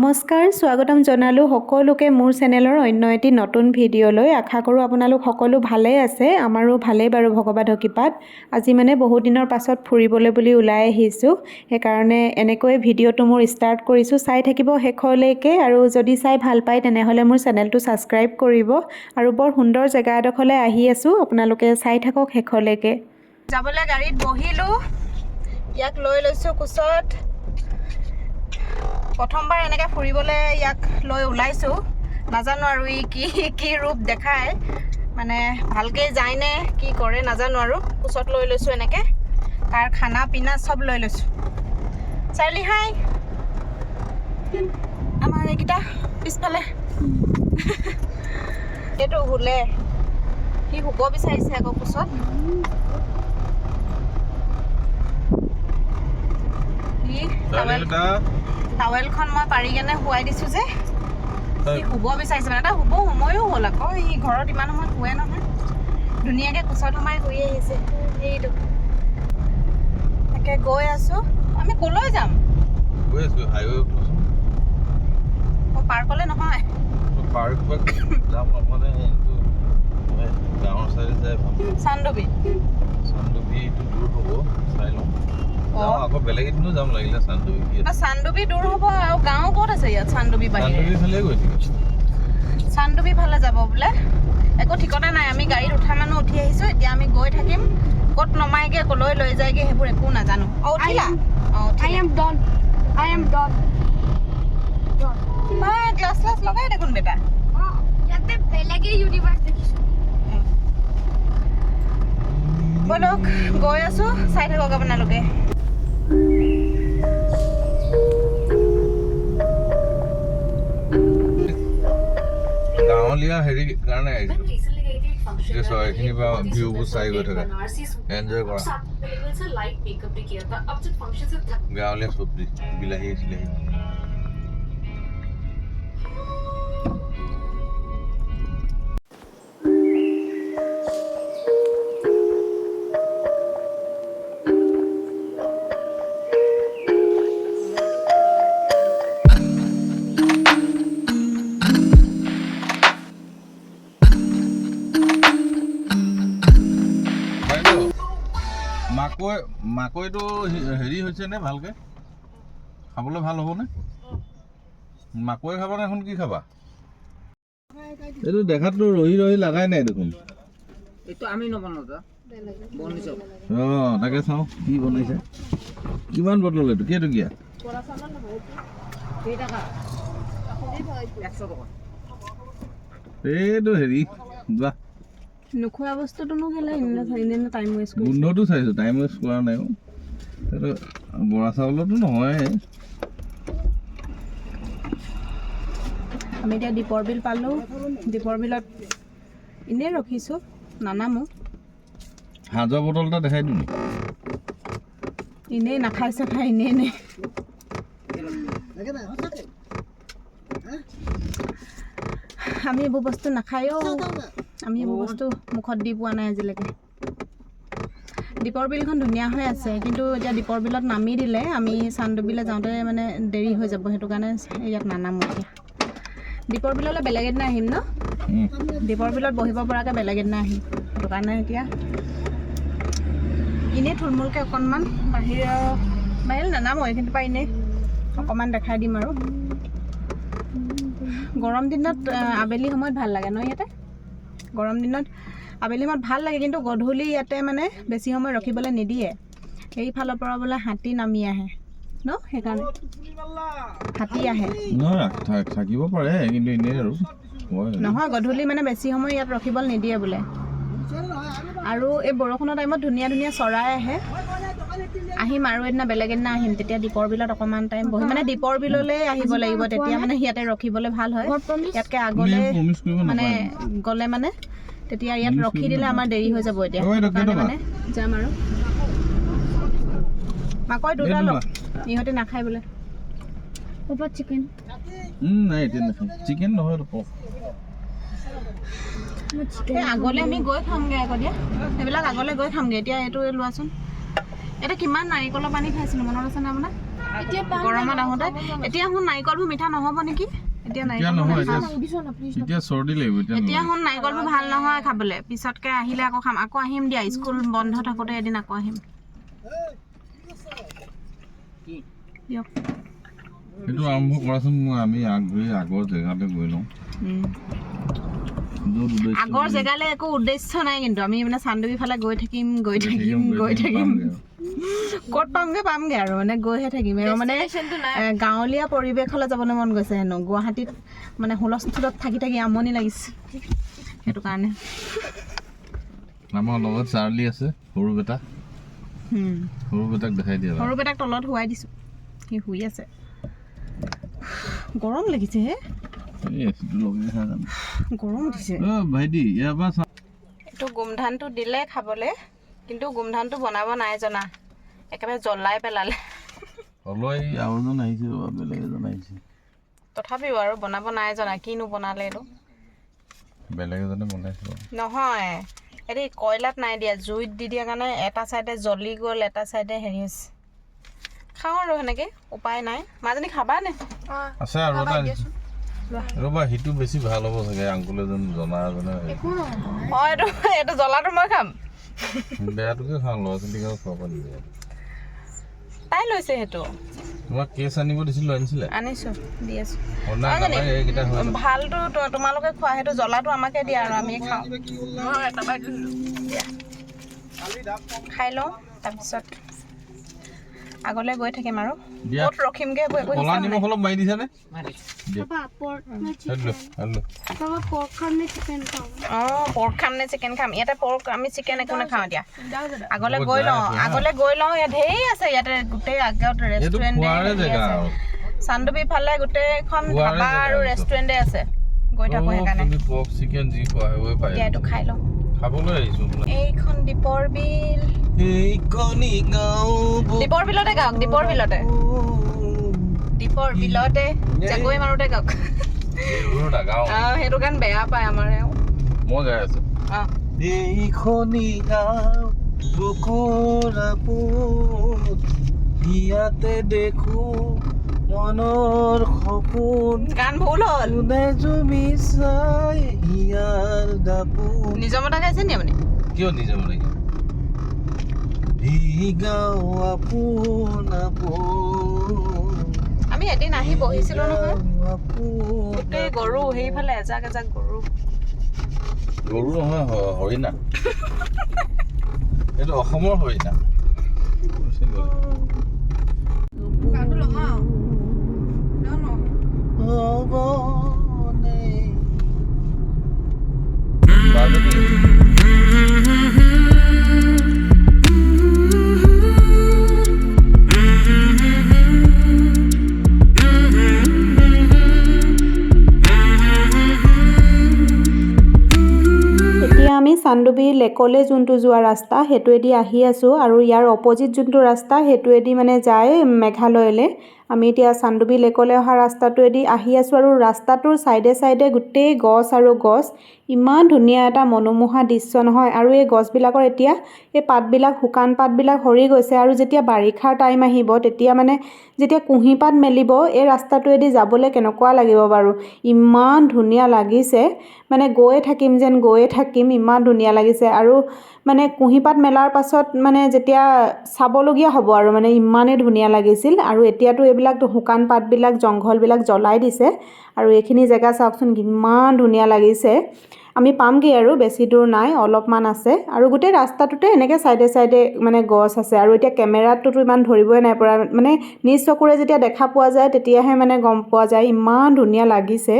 নমস্কাৰ, স্বাগতম জনালোঁ সকলোকে মোৰ চেনেলৰ অন্য এটি নতুন ভিডিঅ'লৈ। আশা কৰোঁ আপোনালোক সকলো ভালেই আছে। আমাৰো ভালেই বাৰু ভগৱানৰ কৃপাত। আজি মানে বহুত দিনৰ পাছত ফুৰিবলৈ বুলি ওলাই আহিছোঁ। সেইকাৰণে এনেকৈ ভিডিঅ'টো মোৰ ষ্টাৰ্ট কৰিছোঁ। চাই থাকিব শেষলৈকে, আৰু যদি চাই ভাল পায় তেনেহ'লে মোৰ চেনেলটো ছাবস্ক্ৰাইব কৰিব। আৰু বৰ সুন্দৰ জেগা এডোখৰলৈ আহি আছোঁ, আপোনালোকে চাই থাকক শেষলৈকে। যাবলৈ গাড়ীত বহিলোঁ, ইয়াক লৈ লৈছোঁ কোচত। প্ৰথমবাৰ এনেকৈ ফুৰিবলৈ ইয়াক লৈ ওলাইছোঁ। নাজানো আৰু ই কি ৰূপ দেখায়, মানে ভালকৈ যায়নে কি কৰে নাজানো আৰু। কোচত লৈ লৈছোঁ এনেকৈ, তাৰ খানা পিনা চব লৈ লৈছোঁ। চাৰ্লি হাই, আমাৰ এইকেইটা পিছফালে এইটো শুলে, সি শুব বিচাৰিছে আকৌ কোচত। টাৱেলখন মই পাৰি কেনে শুৱাই দিছোঁ যে সি শুব বিচাৰিছে, মানে এটা শুব সময়ো হ'ল আকৌ। সি ঘৰত ইমান সময়ত শুৱে নহয়, ধুনীয়াকৈ কোচত সোমাই শুই আহিছে। সেইটো তাকে গৈ আছোঁ। আমি ক'লৈ যাম? গৈ আছোঁ হাইৱে। পাৰ্কলৈ নহয়, গাঁৱৰ চাইডে যায় চান্দবী। চান্দবীটো দূৰ হ'ব, চাই লওঁ। আকৌ বেলেগ এদিনো যাম লাগিলে চান্দবী। চান্দবী দূৰ হ'ব, আৰু গাঁও ক'ত আছে ইয়াত? চান্দবী বাহিৰে চান্দবী ফালে গৈ থাকে। চান্দবী ফালে যাব বোলে, একো ঠিকনা নাই। আমি গাড়ীত উঠা মানুহ উঠি আহিছোঁ, এতিয়া আমি গৈ থাকিম। ক'ত নমাইগে, ক'লৈ লৈ যায়গৈ সেইবোৰ একো নাজানো। উঠিলা? ক্লাছ লগাই দেখোন বেটা। বলক গৈ আছোঁ, চাই থাকক আপোনালোকে। গাঁৱলীয়া হেৰি কাৰণে আহিছোঁ, এইখিনিৰ পৰা ভিউবোৰ চাই গৈ থকা, এনজয় কৰা। গাঁৱলীয়া চব্জি, বিলাহী চিলাহী। মাকৈটো হেৰি হৈছেনে ভালকে? খাবলৈ ভাল হ'বনে? মাকৈ খাবানে এখন কি খাবা? এইটো দেখাততো ৰহি লাগাই নাই দেখোন। তাকে চাওঁ কি বনাইছে। কিমান বটল এইটো? কেইটকীয়া? এইটো হেৰি যোৱা নোখোৱা বস্তুটোনো কেলে এনে টাইম ৱেষ্ট কৰিছে। গোন্ধটো চাইছোঁ, টাইম ৱেষ্ট কৰা নাই। এইটো বৰা চাউলতো নহয়। আমি এতিয়া দীপৰ বিল পালোঁ। দীপৰ বিলত এনেই ৰখিছোঁ, নানামো। হাজৰ বটল এটা দেখাই দিওঁ। এনেই নাখাইছে খাই, এনেই আমি এইবোৰ বস্তু নাখায়ো। আমি এইবোৰ বস্তু মুখত দি পোৱা নাই আজিলৈকে। দীপৰ বিলখন ধুনীয়া হৈ আছে, কিন্তু এতিয়া দীপৰ বিলত নামি দিলে আমি চান্দবীলৈ যাওঁতে মানে দেৰি হৈ যাব, সেইটো কাৰণে ইয়াত নানামো। এতিয়া দীপৰ বিললৈ বেলেগ এদিনা আহিম ন? দীপৰ বিলত বহিব পৰাকৈ বেলেগ এদিনা আহিম। সেইটো কাৰণে এতিয়া এনেই থুলমূলকৈ অকণমান বাহিৰত নানামো, এইখিনিৰ পৰা এনেই অকণমান দেখাই দিম আৰু। গৰম দিনত আবেলি সময়ত ভাল লাগে ন ইয়াতে? গৰম দিনত আবেলি সময়ত ভাল লাগে, কিন্তু গধূলি ইয়াতে মানে বেছি সময় ৰখিবলৈ নিদিয়ে। এইফালৰ পৰা বোলে হাতী নামি আহে ন, সেইকাৰণে হাতী আহে। থাকিব পাৰে, কিন্তু এনেই আৰু নহয়, গধূলি মানে বেছি সময় ইয়াত ৰখিবলৈ নিদিয়ে বোলে। আৰু এই বৰষুণৰ টাইমত ধুনীয়া ধুনীয়া চৰাই আহে। আহিম আৰু এদিনা বেলেগ এদিনা আহিম, তেতিয়া দীপৰ বিলত অকণমান টাইম বহি, মানে দীপৰ বিললৈ আহিব লাগিব, তেতিয়া মানে ইয়াতে ৰখিবলৈ ভাল হয়। ইয়াতকৈ আগলৈ মানে গ'লে মানে তেতিয়া ইয়াত ৰখি দিলে আমাৰ দেৰি হৈ যাব। এতিয়া মানে যাম আৰু। মাকৈ দুটা লওক, ইহঁতে নাখায় বোলে। চিকেন নাই, এতিয়া নাখায়। চিকেন নহয়, আগলৈ আমি গৈ খামগৈ আকৌ। দিয়া সেইবিলাক আগলৈ গৈ খামগৈ। এতিয়া এইটো লোৱাচোন। এটা কিমান নাৰিকলৰ পানী খাইছিলোঁ, মনত আছেনে আপোনাৰ? গৰমত আহোঁতে এতিয়া শুন নাৰিকলবোৰ মিঠা নহ'ব নেকি এতিয়া এতিয়া চৰ্দি লাগিব এতিয়া শুন নাৰিকলবোৰ ভাল নহয় খাবলৈ পিছতকে আহিলে আকৌ খাম আকৌ আহিম দিয়া স্কুল বন্ধ থাকোঁতে এদিন আকৌ আহিম সেইটো আৰম্ভ কৰাচোন আমি আগৰ জেগাতে গৈ লওঁ আগৰ জেগালৈ একো উদ্দেশ্য নাই কিন্তু আমি মানে চান্দুবি ফালে গৈ থাকিম ক'ত পামগে আৰু মানে গৈহে থাকিম আৰু মানে গাঁৱলীয়া পৰিৱেশলৈ যাবলৈ মন গৈছে হেনো গুৱাহাটীত মানে হুলস্থুলত থাকি আমনি লাগিছে সেইটো কাৰণে আমাৰ লগত চাৰ্লি আছে সৰু বেটাক দেখাই দিয়া সৰু বেটাক তলত শুৱাই দিছোঁ সি শুই আছে গৰম লাগিছে হে গৰম উঠিছে এইটো গোমধানটো দিলে খাবলৈ কিন্তু গোমধানটো বনাব নাই জনা একেবাৰে জ্বলাই পেলালে তথাপিও আৰু বনাব নাই জনা কিনো বনালে এইটো নহয় এইটো কয়লাত নাই দিয়া জুইত দি দিয়া কাৰণে এটা চাইডে জ্বলি গ'ল এটা চাইডে হেৰি হৈছে খাওঁ আৰু সেনেকৈ উপায় নাই মাজনী খাবা নে আছে আৰু ৰ'বা সিটো বেছি ভাল হ'ব চাগে আংকুল এজন জনা এজনে এইটো জ্বলাটো মই খাম বেয়াটোকে খাওঁ ল'ৰা ছোৱালীক আৰু খুৱাব নিদিয়ে তাই লৈছে সেইটো তোমাক কেছ আনিব দিছিলোঁ আনিছোঁ দি আছোঁ এইকেইটা ভালটো তোমালোকে খোৱা সেইটো জ্বলাটো আমাকে দিয়া আৰু আমি খাওঁ খাই লওঁ তাৰপিছত আগলৈ গৈ থাকিম আৰু ক'ত ৰখিমগে কলা নিমখ অলপ মাৰি দিছানে পৰ্ক খাম নে চিকেন খাম ইয়াতে পৰ্ক আমি চিকেন একো নাখাওঁ এতিয়া আগলৈ গৈ লওঁ ইয়াত ঢেৰ আছে ইয়াতে গোটেই আগত ৰেষ্টুৰেণ্ট চান্দুবি ফালে গোটেইখন ধাবা আৰু ৰেষ্টুৰেণ্টে আছে গৈ থাকোঁ সেইকাৰণে এইটো খাই লওঁ এইখন দীপৰ বিল দীপৰ বিলতে গাওক দীপৰ বিলতে জাকৈ মাৰোতে গাওক সেইটো গান বেয়া পায় আমাৰ মই গাই আছো এইখনি গাঁও ইয়াতে দেখো মনৰ সপোন গান ভুল হ'ল নিজৰ মতে গাইছে নি আপুনি কিয় নিজৰ মতে আমি এদিন আহি বহিছিলোঁ নহয় গোটেই গৰু সেইফালে এজাক গৰু নহয় হৰিণা এইটো অসমৰ হৰিণা আমি চান্দুবি লেকলৈ যোনটো যোৱা ৰাস্তা সেইটোৱেদি আহি আছোঁ আৰু ইয়াৰ অপজিট যোনটো ৰাস্তা সেইটোৱেদি মানে যায় মেঘালয়লৈ আমি এতিয়া চান্দুবি লেকলৈ অহা ৰাস্তাটোৱেদি আহি আছোঁ আৰু ৰাস্তাটোৰ চাইডে গোটেই গছ আৰু গছ ইমান ধুনীয়া এটা মনোমোহা দৃশ্য নহয় আৰু এই গছবিলাকৰ এতিয়া এই পাতবিলাক শুকান পাতবিলাক সৰি গৈছে আৰু যেতিয়া বাৰিষাৰ টাইম আহিব তেতিয়া মানে যেতিয়া কুঁহি পাত মেলিব এই ৰাস্তাটোৱেদি যাবলৈ কেনেকুৱা লাগিব বাৰু ইমান ধুনীয়া লাগিছে মানে গৈয়ে থাকিম ইমান ধুনীয়া লাগিছে আৰু মানে কুঁহিপাত মেলাৰ পাছত মানে যেতিয়া চাবলগীয়া হ'ব আৰু মানে ইমানেই ধুনীয়া লাগিছিল আৰু এতিয়াতো এইবিলাক শুকান পাতবিলাক জংঘলবিলাক জ্বলাই দিছে আৰু এইখিনি জেগা চাওকচোন কিমান ধুনীয়া লাগিছে আমি পামগৈ আৰু বেছি দূৰ নাই অলপমান আছে আৰু গোটেই ৰাস্তাটোতে এনেকৈ চাইডে মানে গছ আছে আৰু এতিয়া কেমেৰাটোতো ইমান ধৰিবই নাই পৰা মানে নিজ চকুৰে যেতিয়া দেখা পোৱা যায় তেতিয়াহে মানে গম পোৱা যায় ইমান ধুনীয়া লাগিছে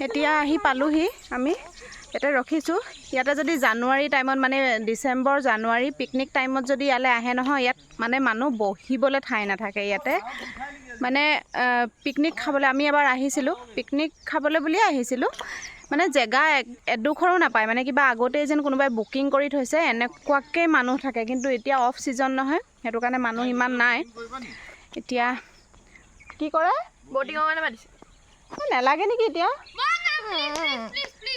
এতিয়া আহি পালোহি আমি ইয়াতে ৰখিছোঁ ইয়াতে যদি জানুৱাৰী টাইমত মানে ডিচেম্বৰ জানুৱাৰী পিকনিক টাইমত যদি ইয়ালৈ আহে নহয় ইয়াত মানে মানুহ বহিবলৈ ঠাই নাথাকে ইয়াতে মানে পিকনিক খাবলৈ আমি এবাৰ আহিছিলোঁ পিকনিক খাবলৈ বুলিয়ে আহিছিলোঁ মানে জেগা এডোখৰো নাপায় মানে কিবা আগতেই যেন কোনোবাই বুকিং কৰি থৈছে এনেকুৱাকৈ মানুহ থাকে কিন্তু এতিয়া অফ ছিজন নহয় সেইটো কাৰণে মানুহ ইমান নাই এতিয়া কি কৰে বটিঙৰ মানে মাতিছে নালাগে নেকি এতিয়া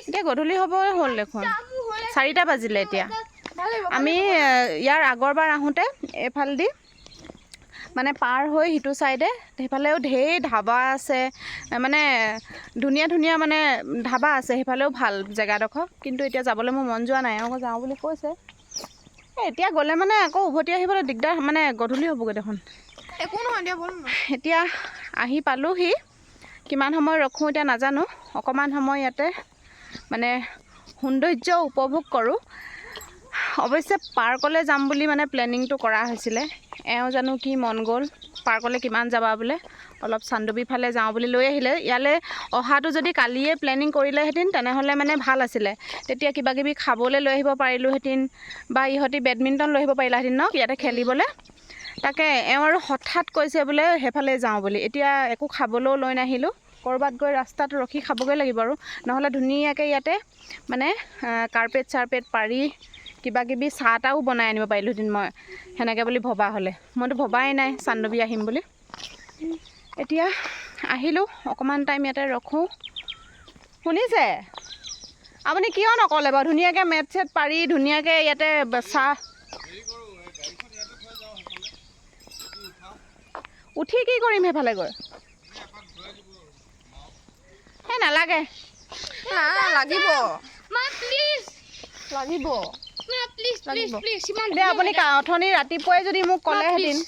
এতিয়া গধূলি হ'ব হ'ল দেখোন 4টা বাজিলে এতিয়া আমি ইয়াৰ আগৰবাৰ আহোঁতে এইফালেদি মানে পাৰ হৈ সিটো ছাইডে সেইফালেও ঢেৰ ধাবা আছে, মানে ধুনীয়া ধুনীয়া মানে ধাবা আছে, সেইফালেও ভাল জেগাডোখৰ। কিন্তু এতিয়া যাবলৈ মোৰ মন যোৱা নাই, আকৌ যাওঁ বুলি কৈছে। এতিয়া গ'লে মানে আকৌ উভতি আহিবলৈ দিগদাৰ, মানে গধূলি হ'বগৈ দেখোন। একো নহয় দিয়া, ব'ল না। এতিয়া আহি পালোহি, কিমান সময় ৰখোঁ এতিয়া নাজানো। অকণমান সময় ইয়াতে মানে সৌন্দৰ্য উপভোগ কৰোঁ। অৱশ্যে পাৰ্কলৈ যাম বুলি মানে প্লেনিংটো কৰা হৈছিলে। এওঁ জানো কি মন গ'ল, পাৰ্কলৈ কিমান যাবা বোলে, অলপ চান্দুবি ফালে যাওঁ বুলি লৈ আহিলে। ইয়ালৈ অহাটো যদি কালিয়ে প্লেনিং কৰিলেহেঁতেন তেনেহ'লে মানে ভাল আছিলে, তেতিয়া কিবা কিবি খাবলৈ লৈ আহিব পাৰিলোঁহেঁতেন, বা ইহঁতি বেডমিণ্টন লৈ আহিব পাৰিলাহেঁতেন ন ইয়াতে খেলিবলৈ। তাকে এওঁ আৰু হঠাৎ কৈছে বোলে সেইফালে যাওঁ বুলি। এতিয়া একো খাবলৈও লৈ নাহিলোঁ, ক'ৰবাত গৈ ৰাস্তাত ৰখি খাবগৈ লাগিব আৰু, নহ'লে ধুনীয়াকৈ ইয়াতে মানে কাৰ্পেট চাৰ্পেট পাৰি কিবা কিবি চাহ তাহও বনাই আনিব পাৰিলোঁহেঁতেন মই, সেনেকৈ বুলি ভবা হ'লে। মইতো ভবাই নাই চান্দুবি আহিম বুলি। এতিয়া আহিলোঁ, অকণমান টাইম ইয়াতে ৰখোঁ। শুনিছে আপুনি কিয় নক'লে বাৰু, ধুনীয়াকৈ মেট চেট পাৰি ধুনীয়াকৈ ইয়াতে চাহ উঠি কি কৰিম সেইফালে গৈ। এই নালাগে লাগিব লাগিব প্লিজ দে। আপুনি অথনি ৰাতিপুৱাই যদি মোক ক'লেহেঁতেন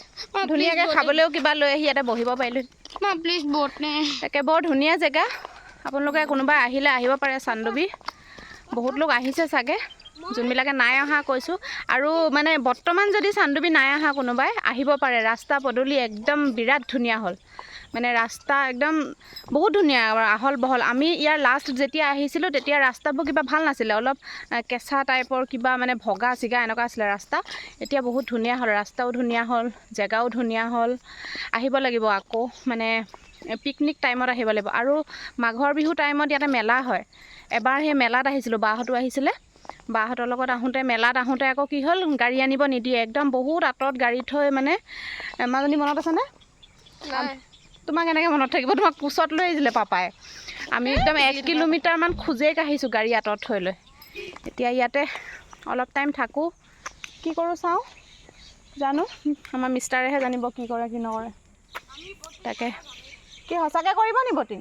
ধুনীয়াকৈ খাবলৈও কিবা লৈ আহি ইয়াতে বহিব পাৰিলোঁ। প্লিজ ব'ট নে। তাকে বৰ ধুনীয়া জেগা, আপোনালোকে কোনোবাই আহিলে আহিব পাৰে চান্দুবি। বহুত লোক আহিছে চাগে, যোনবিলাকে নাই অহা কৈছোঁ। আৰু মানে বৰ্তমান যদি চান্দুবি নাই অহা কোনোবাই আহিব পাৰে, ৰাস্তা পদূলি একদম বিৰাট ধুনীয়া হ'ল। মানে ৰাস্তা একদম বহুত ধুনীয়া, আহল বহল। আমি ইয়াৰ লাষ্ট যেতিয়া আহিছিলোঁ তেতিয়া ৰাস্তাবোৰ কিবা ভাল নাছিলে, অলপ কেঁচা টাইপৰ কিবা মানে ভগা চিগা এনেকুৱা আছিলে ৰাস্তা। এতিয়া বহুত ধুনীয়া হ'ল, ৰাস্তাও ধুনীয়া হ'ল, জেগাও ধুনীয়া হ'ল। আহিব লাগিব আকৌ, মানে পিকনিক টাইমত আহিব লাগিব। আৰু মাঘৰ বিহু টাইমত ইয়াতে মেলা হয়। এবাৰ সেই মেলাত আহিছিলোঁ, বাহঁতো আহিছিলে। বাহঁতৰ লগত আহোঁতে মেলাত আহোঁতে আকৌ কি হ'ল, গাড়ী আনিব নিদিয়ে, একদম বহুত আঁতৰত গাড়ী থৈ, মানে মাজনী মনত আছেনে? তোমাক এনেকৈ মনত থাকিব, তোমাক কোচত লৈ আহিছিলে পাপাই। আমি একদম 1 কিলোমিটাৰমান খোজেই কাঢ়িছোঁ গাড়ী আঁতৰত থৈ লৈ। এতিয়া ইয়াতে অলপ টাইম থাকোঁ, কি কৰোঁ চাওঁ, জানো আমাৰ মিষ্টাৰেহে জানিব কি কৰে কি নকৰে। তাকে কি সঁচাকৈ কৰিব নি বটিং?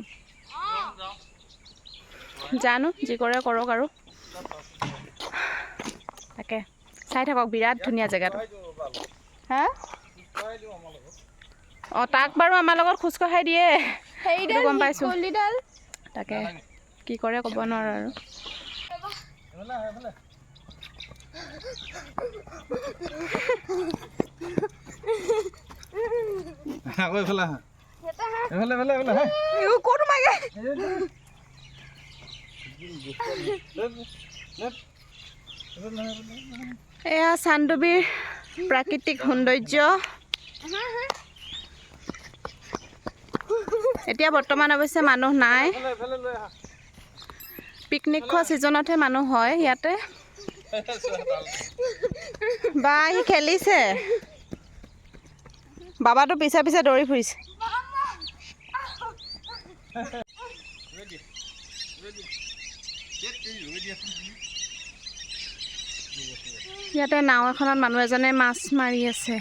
জানো যি কৰে কৰক আৰু। তাকে চাই থাকক, বিৰাট ধুনীয়া জেগাটো। হা অঁ, তাক বাৰু আমাৰ লগত খোজ কঢ়াই দিয়ে, সেইটো গম পাইছোঁ। তাকে কি কৰে ক'ব নোৱাৰোঁ আৰু। এয়া চান্দুবিৰ প্ৰাকৃতিক সৌন্দৰ্য। এতিয়া বৰ্তমান অৱশ্যে মানুহ নাই, পিকনিক খোৱা ছিজনতহে মানুহ হয় ইয়াতে। বা আহি খেলিছে, বাবাটো পিছে পিছে দৌৰি ফুৰিছে। ইয়াতে নাও এখনত মানুহ এজনে মাছ মাৰি আছে,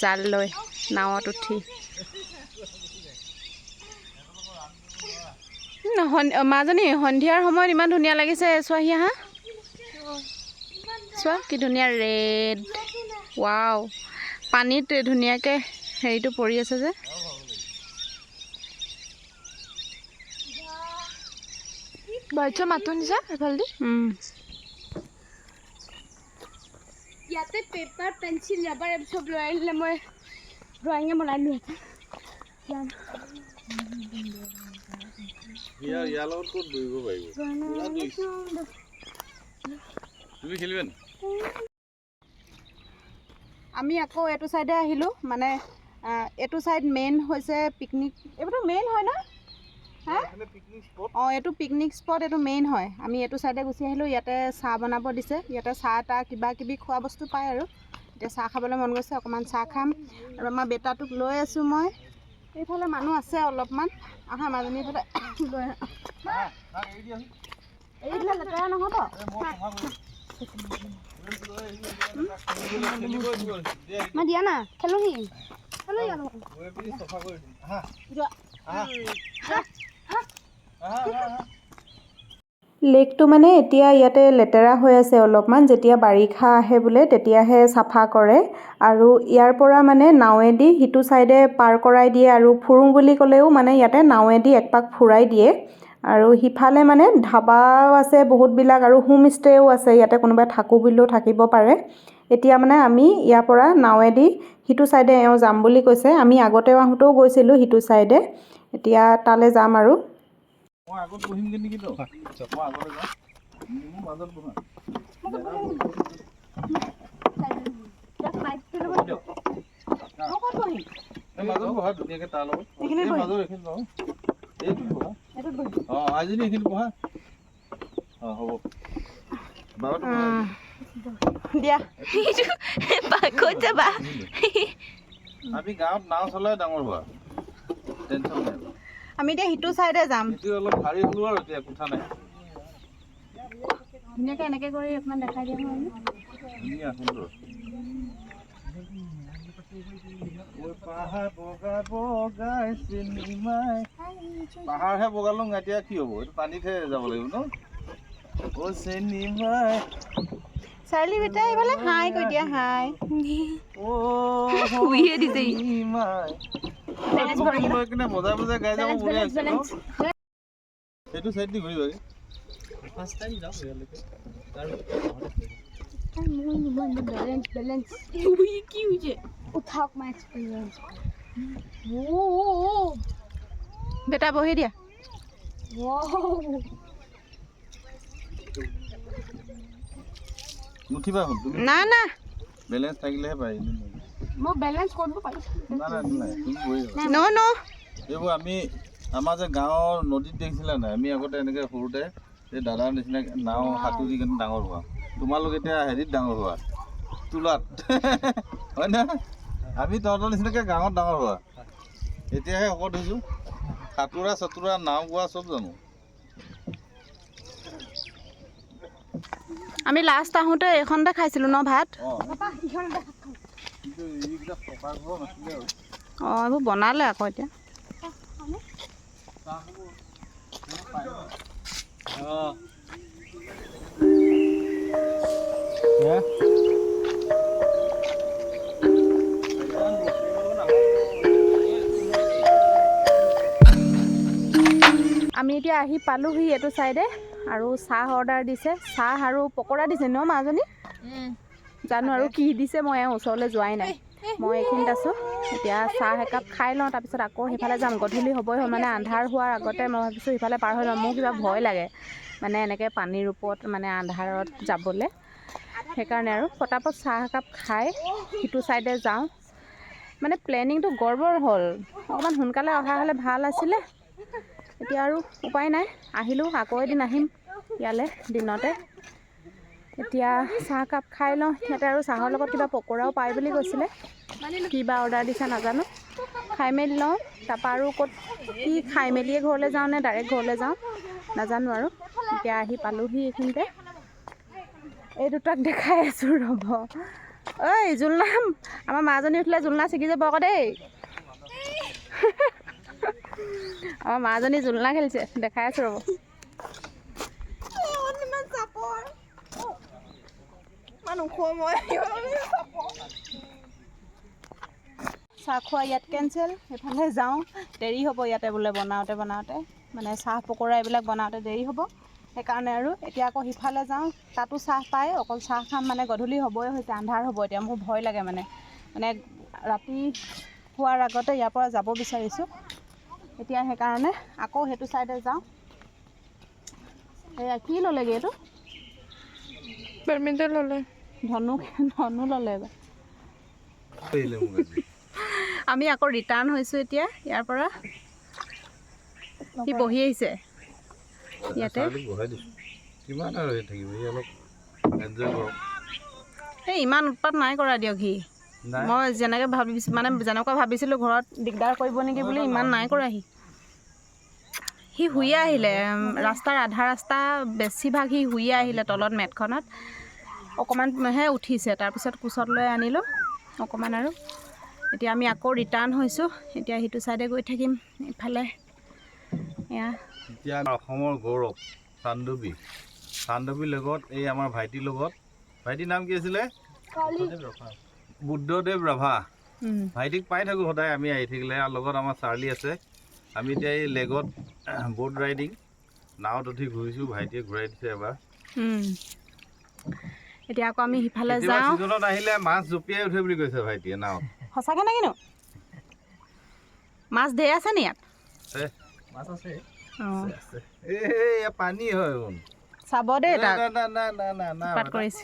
জাল লৈ নাৱত উঠি। মাজনী সন্ধিয়াৰ সময়ত ইমান ধুনীয়া লাগিছে, চোৱাহি আহা, চোৱা কি ধুনীয়া ৰেড। ৱাও, পানীত ধুনীয়াকৈ হেৰিটো পৰি আছে যে। বাচ্চা মাতো নিছা এফালেদি। ইয়াতে পেপাৰ পেঞ্চিল ৰাবাৰ এইবোৰ চব লৈ আহিলে মই ড্ৰয়িঙে বনাই ইয়াৰ লগত ক'ত বহিব পাৰিব? তুমি খেলিবা নি? আমি আকৌ এইটো চাইডে আহিলোঁ, মানে এইটো চাইড মেইন হৈছে পিকনিক, এইটোতো মেইন হয় ন? হা অঁ, এইটো পিকনিক স্পট, এইটো মেইন হয়। আমি এইটো চাইডে গুচি আহিলোঁ, ইয়াতে চাহ বনাব দিছে, ইয়াতে চাহ তাহ কিবা কিবি খোৱা বস্তু পায় আৰু। এতিয়া চাহ খাবলৈ মন গৈছে, অকণমান চাহ খাম। আৰু আমাৰ বেটাটোক লৈ আছোঁ মই। এইফালে মানুহ আছে অলপমান, আহা মাজনী এইফালে লৈ আহা। এই দিলে লেতেৰা নহ'ব। मैं दिया ना खेलो ही खेलो यार লেকটো মানে এতিয়া ইয়াতে লেতেৰা হৈ আছে অলপমান, যেতিয়া বাৰিষা আহে বোলে তেতিয়াহে চাফা কৰে আৰু ইয়াৰ পৰা মানে নাৱেদি সিটো চাইডে পাৰ কৰাই দিয়ে আৰু ফুৰোঁ বুলি ক'লেও মানে ইয়াতে নাৱেদি একপাক ফুৰাই দিয়ে আৰু সিফালে মানে ধাবাও আছে বহুতবিলাক আৰু হোম ষ্টেও আছে, ইয়াতে কোনোবাই থাকোঁ বুলিও থাকিব পাৰে। এতিয়া মানে আমি ইয়াৰ পৰা নাৱেদি সিটো চাইডে এওঁ যাম বুলি কৈছে, আমি আগতে আহোঁতেও গৈছিলোঁ সিটো চাইডে, এতিয়া তালৈ যাম আৰু। মই আগত বহিমগৈ নেকি তো? মই আগতে যাম, মোৰ মাজত বহা। মাজত বহা ধুনীয়াকৈ তাৰ লগত মাজত এইখিনি বহা, এইটো বহা। অঁ আজি এইখিনি বহা। অঁ হ'ব দিয়া আমি গাঁৱত নাও চলাই ডাঙৰ হোৱা, টেনশ্যন নাই। আমি এতিয়া সিটো চাইডে যাম। সেইটো অলপ ভাৰী হ'লো আৰু এতিয়া কথা নাই। ধুনীয়াকৈ এনেকৈ কৰি অকণমান দেখাই দিয়া হয় ধুনীয়া সুন্দৰ। পাহাৰ বগা বগাই চিনেমাই, পাহাৰহে বগালো এতিয়া কি হ'ব, এইটো পানীতহে যাব লাগিব ন। অ চিনেমাই চাৰ্লি বেটা এইফালে হাই কৈ দিয়া, হাই। শুইয়ে দিছে লৈ কিনে বজাই বজাই গাই যাব বঢ়িয়া হৈছে ন। সেইটো চাইড দি ঘূৰিবাগে। ফাৰ্ষ্ট টাইম যাওঁ ইয়ালৈকে बैलेंस কি হইছে উঠাওক মাই এক্সপেৰিয়েন্স বেটা বহি দিয়া। নুঠিবা তুমি, না না বেলেঞ্চ থাকিলেহে পাৰি। মই বেলেঞ্চ কৰিব পাৰিছো নাই তুমি বহি যাবা। ন ন এইবোৰ আমি আমাৰ যে গাঁৱৰ নদীত দেখিছিলা নাই, আমি আগতে এনেকৈ সৰুতে এই দাদাৰ নিচিনাকৈ নাও সাঁতুৰি কিনে ডাঙৰ হোৱা। তোমালোক এতিয়া হেৰিত ডাঙৰ হোৱা, তোলাত হয় না? আমি তহঁতৰ নিচিনাকৈ গাঁৱত ডাঙৰ হোৱা, এতিয়াহে শকত হৈছোঁ। সাঁতোৰা চাতোৰা নাও গোৱা চব জানো। আমি লাষ্ট আহোঁতে এইখনতে খাইছিলোঁ ন ভাত। কিন্তু এইকেইটা পকা ঘৰ নাছিলে আৰু। অঁ এইবোৰ বনালে আকৌ এতিয়া। আমি এতিয়া আহি পালোহি এইটো চাইডে আৰু চাহ অৰ্ডাৰ দিছে, চাহ আৰু পকৰা দিছে ন মাজনী? জানো আৰু কি দিছে, মই ওচৰলৈ যোৱাই নাই। মই এইখিনিত আছোঁ, এতিয়া চাহ একাপ খাই লওঁ, তাৰপিছত আকৌ সেইফালে যাম। গধূলি হ'বই হ'ল, মানে আন্ধাৰ হোৱাৰ আগতে মই ভাবিছোঁ সিফালে পাৰ হৈ লওঁ। মোৰ কিবা ভয় লাগে মানে এনেকৈ পানীৰ ওপৰত মানে আন্ধাৰত যাবলৈ, সেইকাৰণে আৰু পটাপট চাহ একাপ খাই সিটো চাইডে যাওঁ। মানে প্লেনিংটো গড়বড় হ'ল, অকণমান সোনকালে অহা হ'লে ভাল আছিলে। এতিয়া আৰু উপায় নাই, আহিলোঁ, আকৌ এদিন আহিম ইয়ালৈ দিনতে। এতিয়া চাহকাপ খাই লওঁ সিহঁতে, আৰু চাহৰ লগত কিবা পকোৰাও পায় বুলি কৈছিলে, কিবা অৰ্ডাৰ দিছে নাজানো। খাই মেলি লওঁ, তাৰপৰা আৰু ক'ত কি খাই মেলিয়ে ঘৰলৈ যাওঁ নে ডাইৰেক্ট ঘৰলৈ যাওঁ নাজানো আৰু। এতিয়া আহি পালোহি এইখিনিতে, এই দুটাক দেখাই আছোঁ ৰ'ব। ঐ জোলনা, আমাৰ মাজনী উঠিলে জোলনা ছিগি যাব আকৌ দেই। আমাৰ মাজনী জোলনা খেলিছে, দেখাই আছোঁ ৰ'ব। চাহ খোৱা ইয়াত কেঞ্চেল, সেইফালে যাওঁ, দেৰি হ'ব ইয়াতে বোলে বনাওঁতে মানে চাহ পকৰা এইবিলাক বনাওঁতে দেৰি হ'ব, সেইকাৰণে আৰু এতিয়া আকৌ সিফালে যাওঁ, তাতো চাহ পায়, অকল চাহ খাম। মানে গধূলি হ'বই হৈছে, আন্ধাৰ হ'ব এতিয়া, মোৰ ভয় লাগে মানে ৰাতি হোৱাৰ আগতে ইয়াৰ পৰা যাব বিচাৰিছোঁ। এতিয়া সেইকাৰণে আকৌ সেইটো চাইডে যাওঁ। এয়া কি ল'লেগৈ এইটো? বেডমিণ্টন ল'লে, ধনু ল'লে এবাৰ। আমি আকৌ ৰিটাৰ্ণ হৈছোঁ এতিয়া ইয়াৰ পৰা। সি বহি আহিছে ইয়াতে। কিমান আৰু থাকিব, সি অলপ এনজয় কৰক। এই ইমান উৎপাত নাই কৰা দিয়ক সি। মই যেনেকৈ ভাবিছোঁ, মানে যেনেকুৱা ভাবিছিলোঁ ঘৰত দিগদাৰ কৰিব নেকি বুলি, ইমান নাই কৰা সি শুইয়ে আহিলে। ৰাস্তাৰ আধা ৰাস্তা বেছিভাগ সি শুইয়ে আহিলে তলত মেটখনত। অকণমানহে উঠিছে, তাৰপিছত কোচত লৈ আনিলোঁ অকণমান আৰু এতিয়া আমি আকৌ ৰিটাৰ্ণ হৈছোঁ। এতিয়া সিটো ছাইডে গৈ থাকিম। ইফালে এয়া এতিয়া অসমৰ গৌৰৱ চান্দৱীৰ লগত এই আমাৰ ভাইটিৰ লগত, ভাইটিৰ নাম কি আছিলে? বুদ্ধদেৱ ৰাভা। ভাইটিক পাই থাকোঁ সদায় আমি আহি থাকিলে, আৰু লগত আমাৰ চাৰ্লি আছে। আমি এতিয়া এই লেগত ব'ট ৰাইডিং নাৱত উঠি ঘূৰিছোঁ, ভাইটিয়ে ঘূৰাই দিছে এবাৰ। এতিয়া আকৌ আমি সিফালে যাওঁ। ছিজনত আহিলে মাছ জঁপিয়াই উঠে বুলি কৈছে ভাইটিয়ে নাৱত। সঁচাকৈ নে কিনো? মাছ ধেৰ আছে নি ইয়াত? মাছ আছে। অঁ পানী হয় চাব দেই, তাক পাত কৰিছে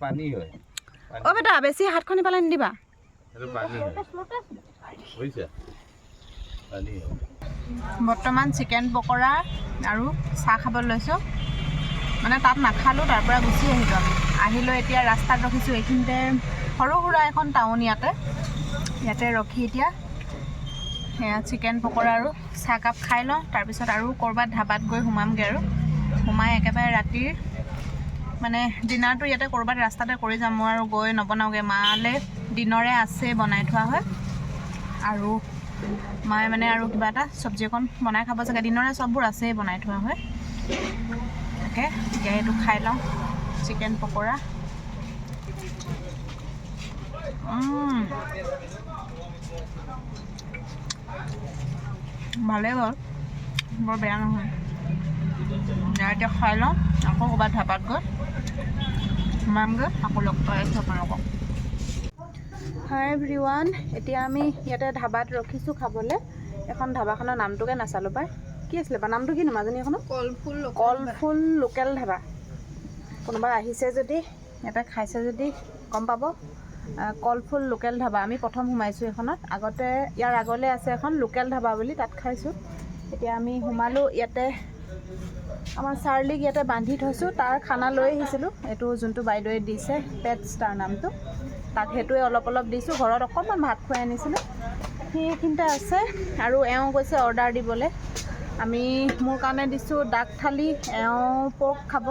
পানী হয়। অ' বেটা বেছি হাতখন ইফালে নিদিবা। সেইটো পানী হয় বুজিছা, পানী হয়। বৰ্তমান চিকেন পকৰা আৰু চাহ খাবলৈ লৈছোঁ। মানে তাত নাখালোঁ, তাৰ পৰা গুচি আহিলোঁ আমি। আহিলোঁ এতিয়া ৰাস্তাত ৰখিছোঁ এইখিনিতে, সৰু সুৰা এখন টাউন ইয়াতে ৰখি এতিয়া সেয়া চিকেন পকৰা আৰু চাহকাপ খাই লওঁ। তাৰপিছত আৰু ক'ৰবাত ধাবাত গৈ সোমামগৈ আৰু সোমাই একেবাৰে ৰাতিৰ মানে ডিনাৰটো ইয়াতে ক'ৰবাত ৰাস্তাতে কৰি যাম। মই আৰু গৈ নবনাওঁগৈ, মালে দিনৰে আছে বনাই থোৱা হয়, আৰু মায়ে মানে আৰু কিবা এটা চব্জি অকণ বনাই খাব চাগে। দিনৰে চববোৰ আছেই বনাই থোৱা হয়। তাকে এতিয়া সেইটো খাই লওঁ চিকেন পকৰা। ভালেই বাৰু, বৰ বেয়া নহয়। এতিয়া খাই লওঁ, আকৌ ক'ৰবাত ধাবাত গৈ সোমামগৈ, আকৌ লগ পাই আছোঁ আপোনালোকক। হাই এভৰিৱান, এতিয়া আমি ইয়াতে ধাবাত ৰখিছোঁ খাবলৈ। এখন ধাবাখনৰ নামটোকে নাচালোঁ পাই, কি আছিলে বা নামটো কিনো মাজনী এখনৰ? কলফুল লোকেল ধাবা। কোনোবা আহিছে যদি, ইয়াতে খাইছে যদি গম পাব। কলফুল লোকেল ধাবা। আমি প্ৰথম সোমাইছোঁ এইখনত, আগতে ইয়াৰ আগলৈ আছে এখন লোকেল ধাবা বুলি, তাত খাইছোঁ। এতিয়া আমি সোমালোঁ ইয়াতে। আমাৰ চাৰ্লিক ইয়াতে বান্ধি থৈছোঁ, তাৰ খানা লৈ আহিছিলোঁ। এইটো যোনটো বাইদেৱে দিছে, পেট ষ্টাৰ নামটো, তাক সেইটোৱে অলপ অলপ দিছোঁ। ঘৰত অকণমান ভাত খুৱাই আনিছিলোঁ, সেইখিনিতে আছে। আৰু এওঁ গৈছে অৰ্ডাৰ দিবলৈ। মোৰ কাৰণে দিছোঁ ডাক থালি, এওঁ পৰ্ক খাব।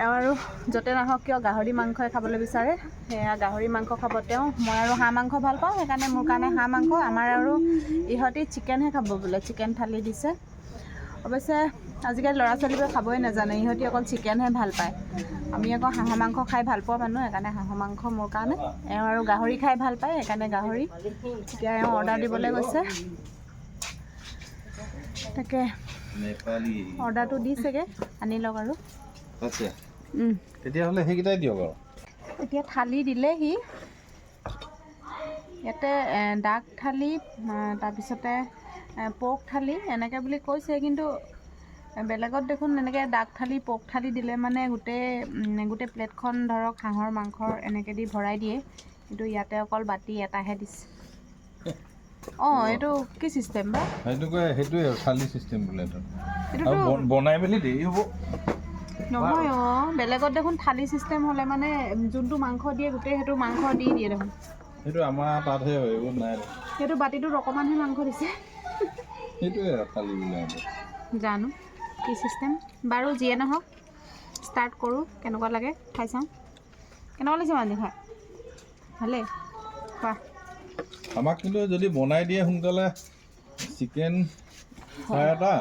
এওঁ আৰু য'তে নাহওক কিয় গাহৰি মাংসই খাবলৈ বিচাৰে, সেয়া গাহৰি মাংস খাব তেওঁ। মই আৰু হাঁহ মাংস ভাল পাওঁ, সেইকাৰণে মোৰ কাৰণে হাঁহ মাংস। আমাৰ আৰু ইহঁতি চিকেনহে খাব বোলে, চিকেন থালি দিছে। অৱশ্যে আজিকালি ল'ৰা ছোৱালীবোৰে খাবই নাজানে, ইহঁতি অকল চিকেনহে ভাল পায়। আমি আকৌ হাঁহৰ মাংস খাই ভাল পোৱা মানুহ, সেইকাৰণে হাঁহৰ মাংস মোৰ কাৰণে। এওঁ আৰু গাহৰি খাই ভাল পায়, সেইকাৰণে গাহৰি। এতিয়া এওঁ অৰ্ডাৰ দিবলৈ গৈছে, তাকে অৰ্ডাৰটো দিছেগৈ, আনি লওক আৰু। তেতিয়াহ'লে সেইকেইটাই দিয়ক আৰু। এতিয়া থালি দিলেহি ইয়াতে, ডাক থালি, তাৰপিছতে পৰ্ক থালি এনেকৈ বুলি কৈছে। কিন্তু বেলেগত দেখোন এনেকৈ ডাক থালি পৰ্ক থালি দিলে মানে গোটেই প্লেটখন ধৰক হাঁহৰ মাংসৰ এনেকৈ দি ভৰাই দিয়ে, কিন্তু ইয়াতে অকল বাতি এটাহে দিছে। অঁ এইটো কি চিষ্টেম বা? সেইটোৱে আৰু থালি চিষ্টেম বোলে। এইটোতো বনাই মেলি দেৰি হ'ব নহয়। অঁ বেলেগত দেখোন থালি চিষ্টেম হ'লে মানে যোনটো মাংস দিয়ে গোটেই সেইটো মাংস দি দিয়ে দেখোন। সেইটো আমাৰ তাতহে হয়, এইবোৰ নাই। সেইটো বাতিটোত অকণমানহে মাংস দিছে। সেইটোৱে থালি বোলে। জানো কি চিষ্টেম বাৰু, যিয়ে নহওক ষ্টাৰ্ট কৰোঁ। কেনেকুৱা লাগে খাই চাওঁ। কেনেকুৱা লাগিছে মাঞ্জি খাই? ভালেই খোৱা। আমাক কিন্তু যদি বনাই দিয়ে সোনকালে চিকেন ফ্ৰাই এটা,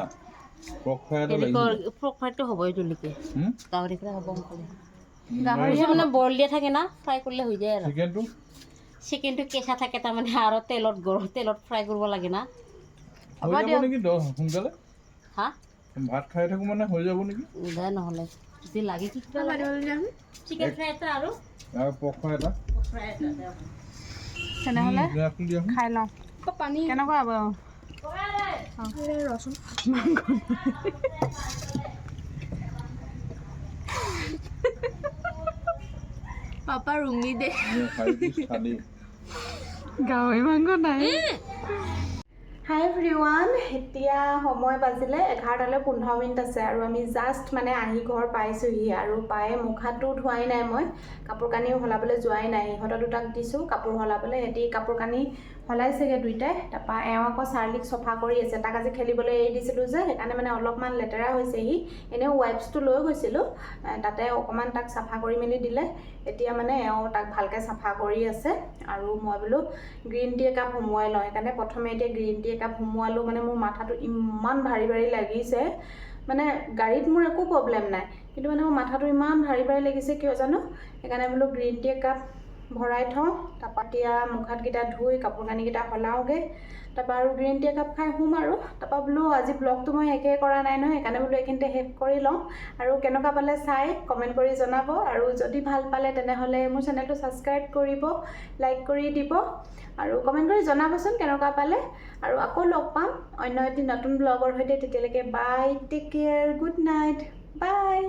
পৰ্ক ফ্ৰাই এটা লাগিব। পৰ্ক ফ্ৰাইটো হ'ব, এইটো লিখে গাহৰি ফ্ৰাই হ'ব সোনকালে। গাহৰি মানে বইল দিয়া থাকে না, ফ্ৰাই কৰিলে হৈ যায় আৰু। চিকেনটো কেঁচা থাকে তাৰমানে, আৰু তেলত ফ্ৰাই কৰিব লাগে না। হৈ যাব নেকি সোনকালে? হা ভাত খাই থাকোঁ মানে হৈ যাব নেকি? যায় নহ'লে যদি লাগে কি কিবা লাগে। চিকেন ফ্ৰাই এটা আৰু পৰ্ক ফ্ৰাই এটা। তেনেহ'লে খাই লওঁ। পানী কেনেকুৱা হ'ব? ৰচোন পাপা ৰুঙি দে। গাহৰি মাংস নাই। হাই এভৰিৱান, এতিয়া সময় বাজিলে 11:15 আছে আৰু আমি জাষ্ট মানে আহি ঘৰ পাইছোঁহি। আৰু পায়ে মুখ হাতো ধোৱাই নাই, মই কাপোৰ কানিও সলাবলৈ যোৱাই নাই। ইহঁতৰ দুটাক দিছোঁ কাপোৰ সলাবলৈ, সিহঁতি কাপোৰ কানি সলাইছেগৈ দুইটাই। তাৰপৰা এওঁ আকৌ চাৰ্লিক চফা কৰি আছে, তাক আজি খেলিবলৈ এৰি দিছিলোঁ যে সেইকাৰণে মানে অলপমান লেতেৰা হৈছেহি। এনেও ৱাইপছটো লৈ গৈছিলোঁ, তাতে অকণমান তাক চাফা কৰি মেলি দিলে। এতিয়া মানে এওঁ তাক ভালকৈ চাফা কৰি আছে। আৰু মই বোলো গ্ৰীণ টি একাপ সুমুৱাই লওঁ, সেইকাৰণে প্ৰথমে এতিয়া গ্ৰীণ টি একাপ সুমুৱালোঁ। মানে মোৰ মাথাটো ইমান ভাৰী ভাৰী লাগিছে, মানে গাড়ীত মোৰ একো প্ৰব্লেম নাই, কিন্তু মানে মোৰ মাথাটো ইমান ভাৰী ভাৰী লাগিছে কিয় জানো। সেইকাৰণে বোলো গ্ৰীণ টি একাপ ভৰাই থওঁ, তাৰপৰা এতিয়া মুখ হাতকেইটা ধুই কাপোৰ কানিকেইটা সলাওঁগৈ, তাৰপৰা আৰু গ্ৰীণ টি একাপ খাই শুম আৰু। তাৰপৰা বোলো আজি ব্লগটো মই শেষেই কৰা নাই নহয়, সেইকাৰণে বোলো এইখিনিতে শেষ কৰি লওঁ। আৰু কেনেকুৱা পালে চাই কমেণ্ট কৰি জনাব, আৰু যদি ভাল পালে তেনেহ'লে মোৰ চেনেলটো ছাবস্ক্ৰাইব কৰিব, লাইক কৰি দিব, আৰু কমেণ্ট কৰি জনাবচোন কেনেকুৱা পালে। আৰু আকৌ লগ পাম অন্য এটি নতুন ব্লগৰ সৈতে। তেতিয়ালৈকে বাই, টেক কেয়াৰ, গুড নাইট, বাই।